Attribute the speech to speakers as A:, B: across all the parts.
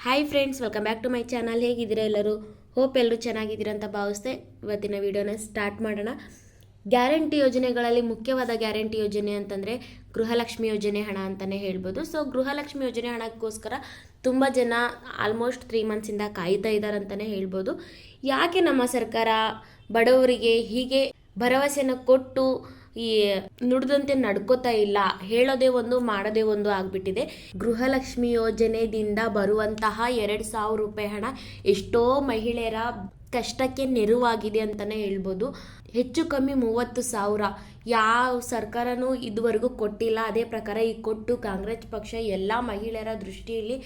A: Hi friends, welcome back to my channel. ಹೇಗಿದ್ದೀರಾ ಎಲ್ಲರೂ? Hope ಎಲ್ಲರೂ ಚೆನ್ನಾಗಿದ್ದೀರಾ ಅಂತ ಭಾವಿಸ್ತೆ ಇವತ್ತಿನ ವಿಡಿಯೋನ ಸ್ಟಾರ್ಟ್ ಮಾಡೋಣ. ಗ್ಯಾರಂಟಿ ಯೋಜನೆಗಳಲ್ಲಿ ಮುಖ್ಯವಾದ ಗ್ಯಾರಂಟಿ ಯೋಜನೆ ಅಂತಂದರೆ ಗೃಹಲಕ್ಷ್ಮಿ ಯೋಜನೆ ಹಣ ಅಂತಲೇ ಹೇಳ್ಬೋದು. ಸೊ ಗೃಹಲಕ್ಷ್ಮಿ ಯೋಜನೆ ಹಣಕ್ಕೋಸ್ಕರ ತುಂಬ ಜನ ಆಲ್ಮೋಸ್ಟ್ 3 ಮಂತ್ಸಿಂದ ಕಾಯ್ತಾ ಇದ್ದಾರೆ ಅಂತಲೇ ಹೇಳ್ಬೋದು. ಯಾಕೆ ನಮ್ಮ ಸರ್ಕಾರ ಬಡವರಿಗೆ ಹೀಗೆ ಭರವಸೆಯನ್ನು ಕೊಟ್ಟು ಈ ನುಡಿದಂತೆ ನಡ್ಕೋತಾ ಇಲ್ಲ? ಹೇಳೋದೇ ಒಂದು ಮಾಡೋದೇ ಒಂದು ಆಗಿಬಿಟ್ಟಿದೆ. ಗೃಹಲಕ್ಷ್ಮಿ ಯೋಜನೆಯಿಂದ ಬರುವಂತಹ 2,000 ರೂಪಾಯಿ ಹಣ ಎಷ್ಟೋ ಮಹಿಳೆಯರ ಕಷ್ಟಕ್ಕೆ ನೆರವಾಗಿದೆ ಅಂತಲೇ ಹೇಳ್ಬೋದು. ಹೆಚ್ಚು ಕಮ್ಮಿ 30,000 ಯಾವ ಸರ್ಕಾರನೂ ಇದುವರೆಗೂ ಕೊಟ್ಟಿಲ್ಲ. ಅದೇ ಪ್ರಕಾರ ಈಗ ಕೊಟ್ಟು ಕಾಂಗ್ರೆಸ್ ಪಕ್ಷ ಎಲ್ಲ ಮಹಿಳೆಯರ ದೃಷ್ಟಿಯಲ್ಲಿ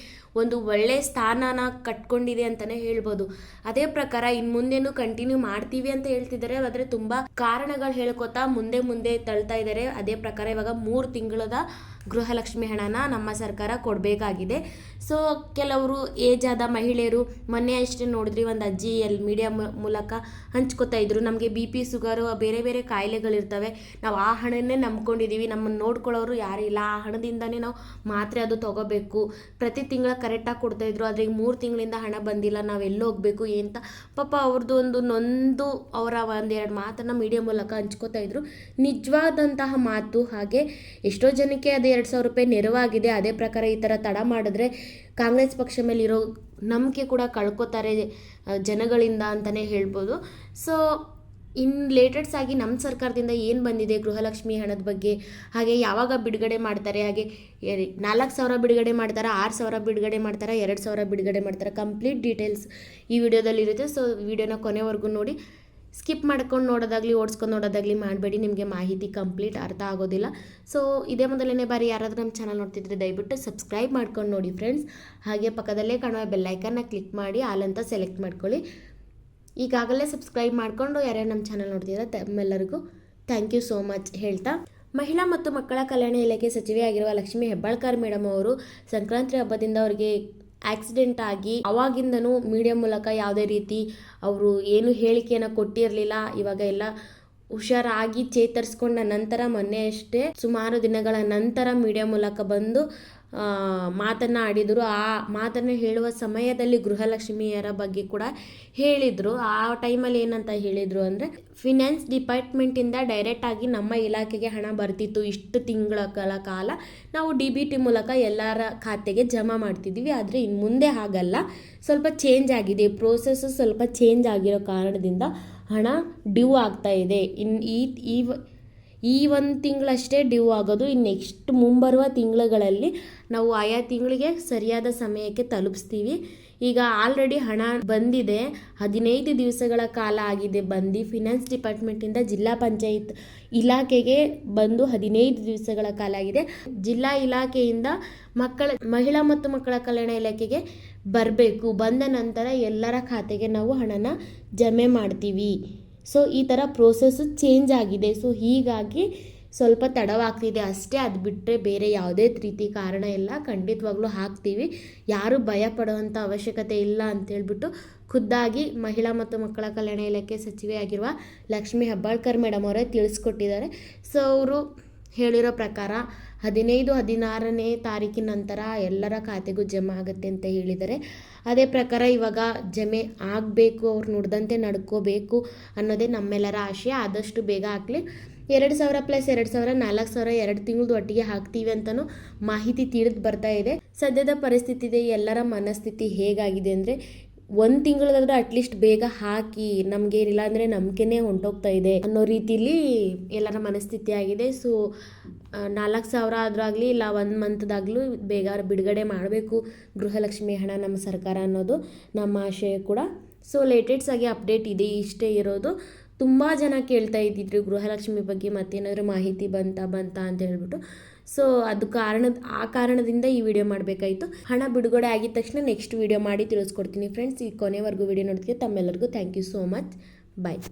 A: ಒಂದು ಒಳ್ಳೆಯ ಸ್ಥಾನನ ಕಟ್ಕೊಂಡಿದೆ ಅಂತಲೇ ಹೇಳ್ಬೋದು. ಅದೇ ಪ್ರಕಾರ ಇನ್ನು ಮುಂದೆನೂ ಕಂಟಿನ್ಯೂ ಮಾಡ್ತೀವಿ ಅಂತ ಹೇಳ್ತಿದ್ದಾರೆ. ಆದರೆ ತುಂಬ ಕಾರಣಗಳು ಹೇಳ್ಕೊತಾ ಮುಂದೆ ತಳ್ತಾ ಇದ್ದಾರೆ. ಅದೇ ಪ್ರಕಾರ ಇವಾಗ 3 ತಿಂಗಳದ ಗೃಹಲಕ್ಷ್ಮಿ ಹಣನ ನಮ್ಮ ಸರ್ಕಾರ ಕೊಡಬೇಕಾಗಿದೆ. ಸೊ ಕೆಲವರು ಏಜ್ ಆದ ಮಹಿಳೆಯರು ಮೊನ್ನೆ ಅಷ್ಟೇ ನೋಡಿದ್ರಿ, ಒಂದು ಅಜ್ಜಿ ಮೀಡಿಯಾ ಮೂಲಕ ಹಂಚ್ಕೋತಾ ಇದ್ರು, ನಮಗೆ BP, ಶುಗರು, ಬೇರೆ ಬೇರೆ ಕಾಯಿಲೆಗಳಿರ್ತವೆ, ನಾವು ಆ ಹಣನೇ ನಂಬ್ಕೊಂಡಿದ್ದೀವಿ, ನಮ್ಮನ್ನು ನೋಡ್ಕೊಳ್ಳೋರು ಯಾರೂ ಇಲ್ಲ, ಆ ಹಣದಿಂದನೇ ನಾವು ಮಾತ್ರೆ ಅದು ತೊಗೋಬೇಕು, ಪ್ರತಿ ತಿಂಗಳ ಕರೆಕ್ಟಾಗಿ ಕೊಡ್ತಾಯಿದ್ರು, ಆದರೆ ಈಗ 3 ತಿಂಗಳಿಂದ ಹಣ ಬಂದಿಲ್ಲ, ನಾವು ಎಲ್ಲಿ ಹೋಗಬೇಕು ಅಂತ ಪಾಪ ಅವ್ರದ್ದು ಒಂದು ನೊಂದು ಅವರ 1-2 ಮಾತನ್ನು ಮೀಡಿಯಾ ಮೂಲಕ ಹಂಚ್ಕೋತಾ ಇದ್ರು. ನಿಜವಾದಂತಹ ಮಾತು. ಹಾಗೆ ಎಷ್ಟೋ ಜನಕ್ಕೆ ಅದು 2,000 ರೂಪಾಯಿ ನೆರವಾಗಿದೆ. ಅದೇ ಪ್ರಕಾರ ಈ ಥರ ತಡ ಮಾಡಿದ್ರೆ ಕಾಂಗ್ರೆಸ್ ಪಕ್ಷ ಮೇಲೆ ಇರೋ ನಂಬಿಕೆ ಕೂಡ ಕಳ್ಕೊತಾರೆ ಜನಗಳಿಂದ ಅಂತಲೇ ಹೇಳ್ಬೋದು. ಸೊ ಲೇಟೆಸ್ಟ್ ಆಗಿ ನಮ್ಮ ಸರ್ಕಾರದಿಂದ ಏನು ಬಂದಿದೆ ಗೃಹಲಕ್ಷ್ಮಿ ಹಣದ ಬಗ್ಗೆ, ಹಾಗೆ ಯಾವಾಗ ಬಿಡುಗಡೆ ಮಾಡ್ತಾರೆ, ಹಾಗೆ 4,000 ಬಿಡುಗಡೆ ಮಾಡ್ತಾರೆ, 6,000 ಬಿಡುಗಡೆ ಮಾಡ್ತಾರೆ, 2,000 ಬಿಡುಗಡೆ ಮಾಡ್ತಾರೆ, ಕಂಪ್ಲೀಟ್ ಡೀಟೇಲ್ಸ್ ಈ ವಿಡಿಯೋದಲ್ಲಿ ಇರುತ್ತೆ. ಸೊ ವಿಡಿಯೋನ ಕೊನೆವರೆಗೂ ನೋಡಿ. ಸ್ಕಿಪ್ ಮಾಡ್ಕೊಂಡು ನೋಡೋದಾಗಲಿ ಓಡಿಸ್ಕೊಂಡು ನೋಡೋದಾಗಲಿ ಮಾಡಬೇಡಿ, ನಿಮಗೆ ಮಾಹಿತಿ ಕಂಪ್ಲೀಟ್ ಅರ್ಥ ಆಗೋದಿಲ್ಲ. ಸೊ ಇದೇ ಮೊದಲನೇ ಬಾರಿ ಯಾರಾದರೂ ನಮ್ಮ ಚಾನಲ್ ನೋಡ್ತಿದ್ರೆ ದಯವಿಟ್ಟು ಸಬ್ಸ್ಕ್ರೈಬ್ ಮಾಡ್ಕೊಂಡು ನೋಡಿ ಫ್ರೆಂಡ್ಸ್. ಹಾಗೆ ಪಕ್ಕದಲ್ಲೇ ಕಾಣುವ ಬೆಲ್ಲೈಕನ್ನ ಕ್ಲಿಕ್ ಮಾಡಿ ಆಲ್ ಅಂತ ಸೆಲೆಕ್ಟ್ ಮಾಡ್ಕೊಳ್ಳಿ. ಈಗಾಗಲೇ ಸಬ್ಸ್ಕ್ರೈಬ್ ಮಾಡಿಕೊಂಡು ಯಾರ್ಯಾರು ನಮ್ಮ ಚಾನಲ್ ನೋಡ್ತಿದ್ರೆ ತಮ್ಮೆಲ್ಲರಿಗೂ ಥ್ಯಾಂಕ್ ಯು ಸೋ ಮಚ್ ಹೇಳ್ತಾ, ಮಹಿಳಾ ಮತ್ತು ಮಕ್ಕಳ ಕಲ್ಯಾಣ ಇಲಾಖೆ ಸಚಿವೆ ಆಗಿರುವ ಲಕ್ಷ್ಮೀ ಹೆಬ್ಬಾಳ್ಕರ್ ಮೇಡಮ್ ಅವರು ಸಂಕ್ರಾಂತಿ ಹಬ್ಬದಿಂದ ಅವರಿಗೆ ಆಕ್ಸಿಡೆಂಟ್ ಆಗಿ ಅವಾಗಿಂದನೂ ಮೀಡಿಯಾ ಮೂಲಕ ಯಾವುದೇ ರೀತಿ ಅವರು ಏನು ಹೇಳಿಕೆಯನ್ನು ಕೊಟ್ಟಿರಲಿಲ್ಲ. ಇವಾಗ ಎಲ್ಲ ಹುಷಾರಾಗಿ ಚೇತರಿಸ್ಕೊಂಡ ನಂತರ ಮೊನ್ನೆ ಅಷ್ಟೇ ಸುಮಾರು ದಿನಗಳ ನಂತರ ಮೀಡಿಯಾ ಮೂಲಕ ಬಂದು ಮಾತನ್ನು ಆಡಿದರು. ಆ ಮಾತನ್ನು ಹೇಳುವ ಸಮಯದಲ್ಲಿ ಗೃಹಲಕ್ಷ್ಮಿಯರ ಬಗ್ಗೆ ಕೂಡ ಹೇಳಿದರು. ಆ ಟೈಮಲ್ಲಿ ಏನಂತ ಹೇಳಿದರು ಅಂದರೆ, ಫಿನಾನ್ಸ್ ಡಿಪಾರ್ಟ್ಮೆಂಟಿಂದ ಡೈರೆಕ್ಟಾಗಿ ನಮ್ಮ ಇಲಾಖೆಗೆ ಹಣ ಬರ್ತಿತ್ತು. ಇಷ್ಟು ತಿಂಗಳ ಕಾಲ ನಾವು DBT ಮೂಲಕ ಎಲ್ಲರ ಖಾತೆಗೆ ಜಮಾ ಮಾಡ್ತಿದ್ದೀವಿ. ಆದರೆ ಇನ್ನು ಮುಂದೆ ಹಾಗಲ್ಲ, ಸ್ವಲ್ಪ ಚೇಂಜ್ ಆಗಿದೆ, ಪ್ರೋಸೆಸ್ಸು ಸ್ವಲ್ಪ ಚೇಂಜ್ ಆಗಿರೋ ಕಾರಣದಿಂದ ಹಣ ಡ್ಯೂ ಆಗ್ತಾ ಇದೆ. ಈ ಒಂದು ತಿಂಗಳಷ್ಟೇ ಡ್ಯೂ ಆಗೋದು. ಇನ್ನು ನೆಕ್ಸ್ಟ್ ಮುಂಬರುವ ತಿಂಗಳುಗಳಲ್ಲಿ ನಾವು ಆಯಾ ತಿಂಗಳಿಗೆ ಸರಿಯಾದ ಸಮಯಕ್ಕೆ ತಲುಪಿಸ್ತೀವಿ. ಈಗ ಆಲ್ರೆಡಿ ಹಣ ಬಂದಿದೆ, 15 ದಿವಸಗಳ ಕಾಲ ಆಗಿದೆ ಬಂದು. ಫಿನಾನ್ಸ್ ಡಿಪಾರ್ಟ್ಮೆಂಟಿಂದ ಜಿಲ್ಲಾ ಪಂಚಾಯತ್ ಇಲಾಖೆಗೆ ಬಂದು 15 ದಿವಸಗಳ ಕಾಲ ಆಗಿದೆ. ಜಿಲ್ಲಾ ಇಲಾಖೆಯಿಂದ ಮಹಿಳಾ ಮತ್ತು ಮಕ್ಕಳ ಕಲ್ಯಾಣ ಇಲಾಖೆಗೆ ಬರಬೇಕು. ಬಂದ ನಂತರ ಎಲ್ಲರ ಖಾತೆಗೆ ನಾವು ಹಣನ ಜಮೆ ಮಾಡ್ತೀವಿ. ಸೊ ಈ ಥರ ಪ್ರೋಸೆಸ್ಸು ಚೇಂಜ್ ಆಗಿದೆ. ಸೊ ಹೀಗಾಗಿ ಸ್ವಲ್ಪ ತಡವಾಗ್ತಿದೆ ಅಷ್ಟೇ. ಅದು ಬಿಟ್ಟರೆ ಬೇರೆ ಯಾವುದೇ ರೀತಿ ಕಾರಣ ಇಲ್ಲ. ಖಂಡಿತವಾಗ್ಲೂ ಹಾಕ್ತೀವಿ, ಯಾರು ಭಯ ಪಡುವಂಥ ಅವಶ್ಯಕತೆ ಇಲ್ಲ ಅಂತೇಳ್ಬಿಟ್ಟು ಖುದ್ದಾಗಿ ಮಹಿಳಾ ಮತ್ತು ಮಕ್ಕಳ ಕಲ್ಯಾಣ ಇಲಾಖೆ ಸಚಿವೆ ಆಗಿರುವ ಲಕ್ಷ್ಮೀ ಹೆಬ್ಬಾಳ್ಕರ್ ಮೇಡಮ್ ಅವರೇ ತಿಳಿಸ್ಕೊಟ್ಟಿದ್ದಾರೆ. ಸೊ ಅವರು ಹೇಳಿರೋ ಪ್ರಕಾರ 15-16ನೇ ತಾರೀಕಿನ ನಂತರ ಎಲ್ಲರ ಖಾತೆಗೂ ಜಮಾ ಆಗುತ್ತೆ ಅಂತ ಹೇಳಿದ್ದಾರೆ. ಅದೇ ಪ್ರಕಾರ ಇವಾಗ ಜಮೆ ಆಗಬೇಕು, ಅವ್ರು ನುಡಿದಂತೆ ನಡ್ಕೋಬೇಕು ಅನ್ನೋದೇ ನಮ್ಮೆಲ್ಲರ ಆಶಯ. ಆದಷ್ಟು ಬೇಗ ಹಾಕಲಿ. 2,000 + 2,000 4,000 2 ತಿಂಗಳದ್ದು ಒಟ್ಟಿಗೆ ಹಾಕ್ತೀವಿ ಅಂತಲೂ ಮಾಹಿತಿ ತಿಳಿದು ಬರ್ತಾ ಇದೆ. ಸದ್ಯದ ಪರಿಸ್ಥಿತಿ ಎಲ್ಲರ ಮನಸ್ಥಿತಿ ಹೇಗಾಗಿದೆ ಅಂದರೆ, 1 ತಿಂಗಳಾದ್ರೂ ಅಟ್ಲೀಸ್ಟ್ ಬೇಗ ಹಾಕಿ, ನಮಗೇನಿಲ್ಲ ಅಂದರೆ ನಂಬಿಕೆನೇ ಹೊಂಟೋಗ್ತಾ ಇದೆ ಅನ್ನೋ ರೀತಿಲಿ ಎಲ್ಲರ ಮನಸ್ಥಿತಿ ಆಗಿದೆ. ಸೊ 4,000 ಆದರೂ ಆಗಲಿ ಇಲ್ಲ 1 ಮಂತ್ದಾಗಲೂ ಬೇಗ ಬಿಡುಗಡೆ ಮಾಡಬೇಕು ಗೃಹಲಕ್ಷ್ಮಿ ಹಣ ನಮ್ಮ ಸರ್ಕಾರ ಅನ್ನೋದು ನಮ್ಮ ಆಶಯ ಕೂಡ. ಸೊ ಲೇಟೆಸ್ಟ್ ಆಗಿ ಅಪ್ಡೇಟ್ ಇದೆ, ಇಷ್ಟೇ ಇರೋದು. ತುಂಬ ಜನ ಕೇಳ್ತಾ ಇದ್ದಿದ್ರು ಗೃಹಲಕ್ಷ್ಮಿ ಬಗ್ಗೆ ಮತ್ತೇನಾದರೂ ಮಾಹಿತಿ ಬಂತಾ ಅಂತ ಹೇಳ್ಬಿಟ್ಟು. ಸೊ ಆ ಕಾರಣದಿಂದ ಈ ವಿಡಿಯೋ ಮಾಡಬೇಕಾಯಿತು. ಹಣ ಬಿಡುಗಡೆ ಆಗಿದ ತಕ್ಷಣ ನೆಕ್ಸ್ಟ್ ವಿಡಿಯೋ ಮಾಡಿ ತಿಳಿಸ್ಕೊಡ್ತೀನಿ ಫ್ರೆಂಡ್ಸ್. ಈ ಕೊನೆವರೆಗೂ ವಿಡಿಯೋ ನೋಡ್ತೀವಿ. ತಮ್ಮೆಲ್ಲರಿಗೂ thank you so much. Bye.